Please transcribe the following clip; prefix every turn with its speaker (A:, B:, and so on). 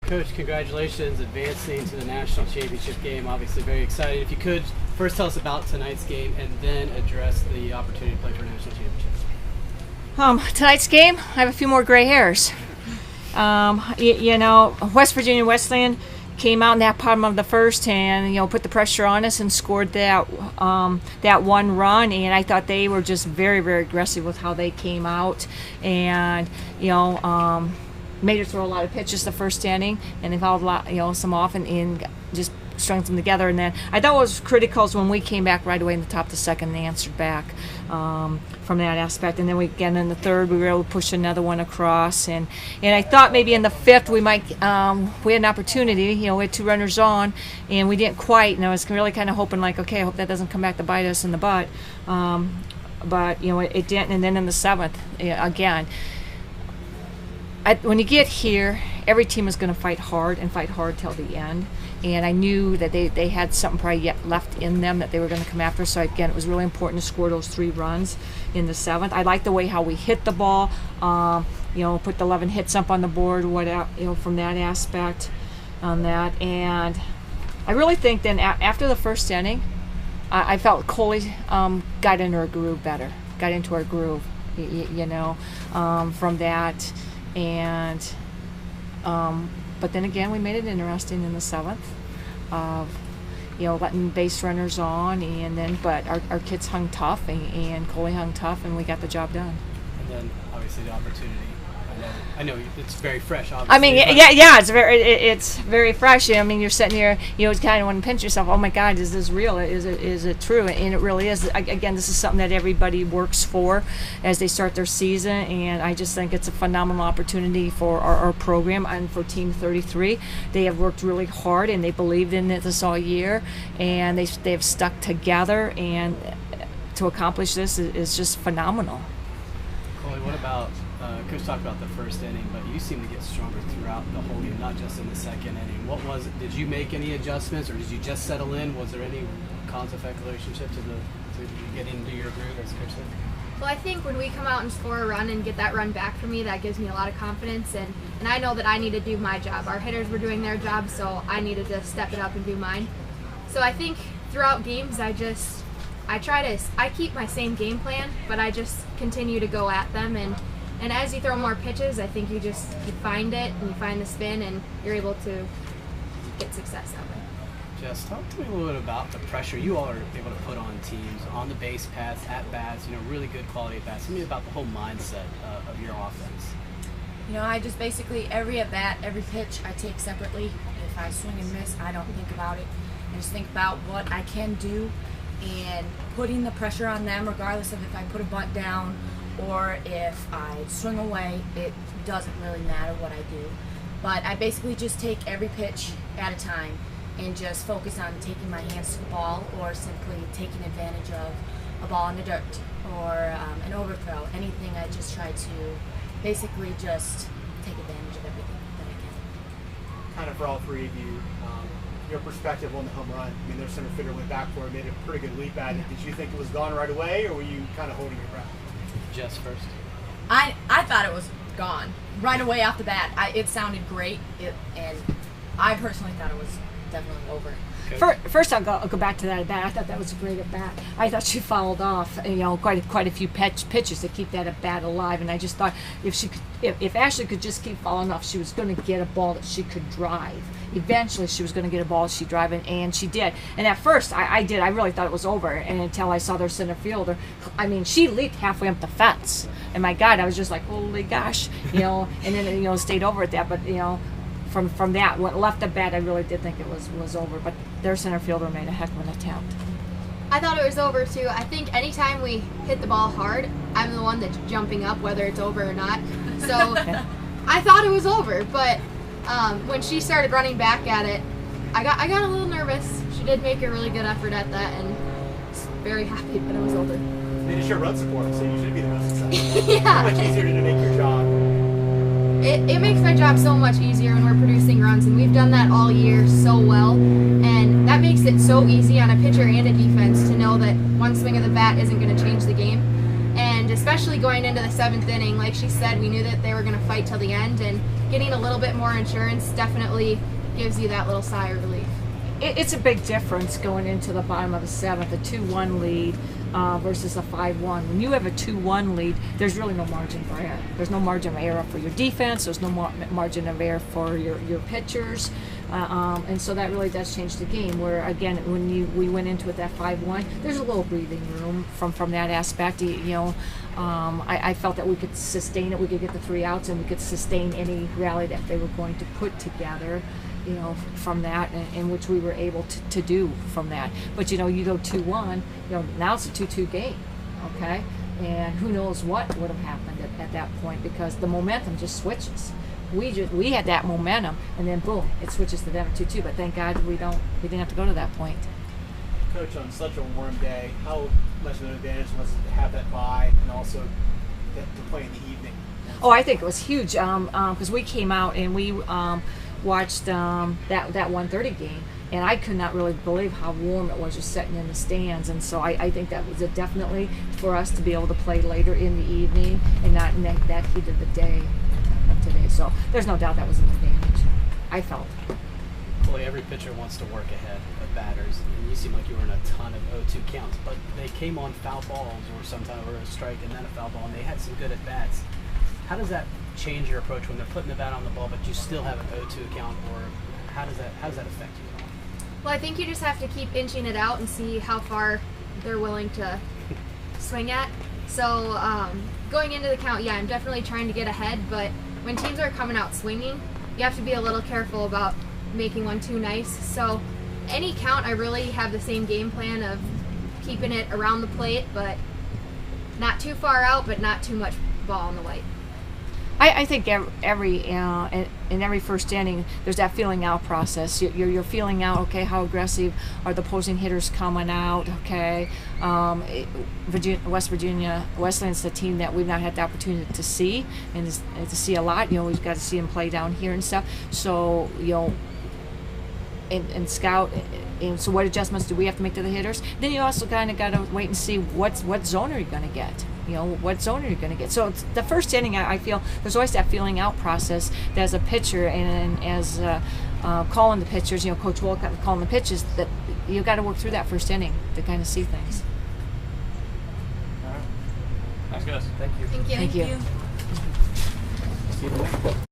A: Coach, congratulations advancing to the national championship game. Obviously very excited. If you could, first tell us about tonight's game and then address the opportunity to play for national championships.
B: Tonight's game, I have a few more gray hairs. West Virginia Wesleyan came out in that bottom of the first and put the pressure on us and scored that one run, and I thought they were just very, very aggressive with how they came out, and made us throw a lot of pitches the first inning, and they fouled a lot, some off and just strung them together. And then I thought what was critical is when we came back right away in the top of the second and they answered back from that aspect. And then again in the third we were able to push another one across, and I thought maybe in the fifth we might we had an opportunity. We had two runners on and we didn't quite, and I was really kind of hoping like, okay, I hope that doesn't come back to bite us in the butt, but it didn't. And then in the seventh again, when you get here, every team is going to fight hard till the end. And I knew that they had something probably yet left in them that they were going to come after. So again, it was really important to score those 3 runs in the seventh. I liked the way how we hit the ball. Put the 11 hits up on the board. From that aspect, on that. And I really think then after the first inning, I felt Coley got into our groove better. Got into our groove, from that. And but then again, we made it interesting in the seventh of letting base runners on, and then but our kids hung tough and Coley hung tough, and we got the job done.
A: And then obviously the opportunity. I know it's very fresh. Obviously,
B: I mean, it's very fresh. I mean, you're sitting here, kind of want to pinch yourself. Oh my God, is this real? Is it true? And it really is. Again, this is something that everybody works for as they start their season, and I just think it's a phenomenal opportunity for our program and for Team 33. They have worked really hard and they believed in this all year, and they have stuck together, and to accomplish this is just phenomenal.
A: Coley, what about? Coach talked about the first inning, but you seem to get stronger throughout the whole game, not just in the second inning. What was it? Did you make any adjustments, or did you just settle in? Was there any cause-effect relationship to getting into your groove, as Coach said?
C: Well, I think when we come out and score a run and get that run back for me, that gives me a lot of confidence, and I know that I need to do my job. Our hitters were doing their job, so I needed to step it up and do mine. So I think throughout games, I keep my same game plan, but I just continue to go at them, and as you throw more pitches, I think you find it and you find the spin, and you're able to get success that way.
A: Jess, talk to me a little bit about the pressure you all are able to put on teams on the base paths, at bats, really good quality at bats. Tell me about the whole mindset of your offense.
D: I just basically every at bat, every pitch I take separately. If I swing and miss, I don't think about it. I just think about what I can do and putting the pressure on them, regardless of if I put a bunt down or if I swing away. It doesn't really matter what I do. But I basically just take every pitch at a time and just focus on taking my hands to the ball, or simply taking advantage of a ball in the dirt or an overthrow. Anything, I just try to basically just take advantage of everything that I can.
E: Kind of for all three of you, your perspective on the home run. I mean, their center fielder went back for it, made a pretty good leap at it. Did you think it was gone right away, or were you kind of holding your breath?
A: Jess first.
D: I thought it was gone right away off the bat. It sounded great, and I personally thought it was definitely over.
B: First, I'll go back to that at bat. I thought that was a great at bat. I thought she fouled off, quite a few pitches to keep that at bat alive. And I just thought if Ashley could just keep fouling off, she was going to get a ball that she could drive. Eventually, she was going to get a ball she'd drive, and she did. And at first, I really thought it was over. And until I saw their center fielder, I mean, she leaped halfway up the fence. And my God, I was just like, holy gosh, And then stayed over at that, but From that, when left the bat, I really did think it was over. But their center fielder made a heck of an attempt.
C: I thought it was over too. I think anytime we hit the ball hard, I'm the one that's jumping up, whether it's over or not. So I thought it was over, but when she started running back at it, I got a little nervous. She did make a really good effort at that, and was very happy that it was over.
E: They just show run support, so you should be the most successful.
C: Yeah.
E: How much easier to make your job?
C: It makes my job so much easier when we're producing runs, and we've done that all year so well, and that makes it so easy on a pitcher and a defense to know that one swing of the bat isn't going to change the game. And especially going into the 7th inning, like she said, we knew that they were going to fight till the end, and getting a little bit more insurance definitely gives you that little sigh of relief.
B: It's a big difference going into the bottom of the seventh, a 2-1 lead versus a 5-1. When you have a 2-1 lead, there's really no margin for error. There's no margin of error for your defense. There's no margin of error for your pitchers. And so that really does change the game. Where again, when we went into it that 5-1, there's a little breathing room from that aspect. I felt that we could sustain it. We could get the 3 outs, and we could sustain any rally that they were going to put together. From that, and which we were able to do from that. But you go 2-1. Now it's a 2-2 game. Okay, and who knows what would have happened at that point, because the momentum just switches. We had that momentum, and then boom, it switches to them 2-2. But thank God we didn't have to go to that point.
E: Coach, on such a warm day, how much of an advantage was it to have that bye and also to play in the evening?
B: Oh, I think it was huge because we came out and we watched that 1:30 game, and I could not really believe how warm it was just sitting in the stands. And so I think that was definitely for us to be able to play later in the evening and not in that heat of the day of today. So there's no doubt that was an advantage, I felt.
A: Chloe, every pitcher wants to work ahead of batters, and you seem like you were in a ton of 0-2 counts, but they came on foul balls or sometimes a strike and then a foul ball, and they had some good at-bats. How does that change your approach when they're putting the bat on the ball, but you still have an 0-2 count, or how does that affect you at all?
C: Well, I think you just have to keep inching it out and see how far they're willing to swing at. So going into the count, I'm definitely trying to get ahead, but when teams are coming out swinging, you have to be a little careful about making one too nice. So any count, I really have the same game plan of keeping it around the plate, but not too far out, but not too much ball on the white.
B: I think in every first inning, there's that feeling out process. You're feeling out, okay, how aggressive are the opposing hitters coming out, okay. Wesleyan's the team that we've not had the opportunity to see and to see a lot. We've got to see them play down here and stuff. So, and scout. And so what adjustments do we have to make to the hitters? Then you also kind of got to wait and see what zone are you going to get. What zone are you going to get? So it's the first inning, I feel there's always that feeling out process that as a pitcher and as calling the pitchers, Coach Wolcott calling the pitches, that you got to work through that first inning to kind of see things.
A: All right. Thanks, guys. Thank you.
C: Thank you.
B: Thank you.
A: See you later.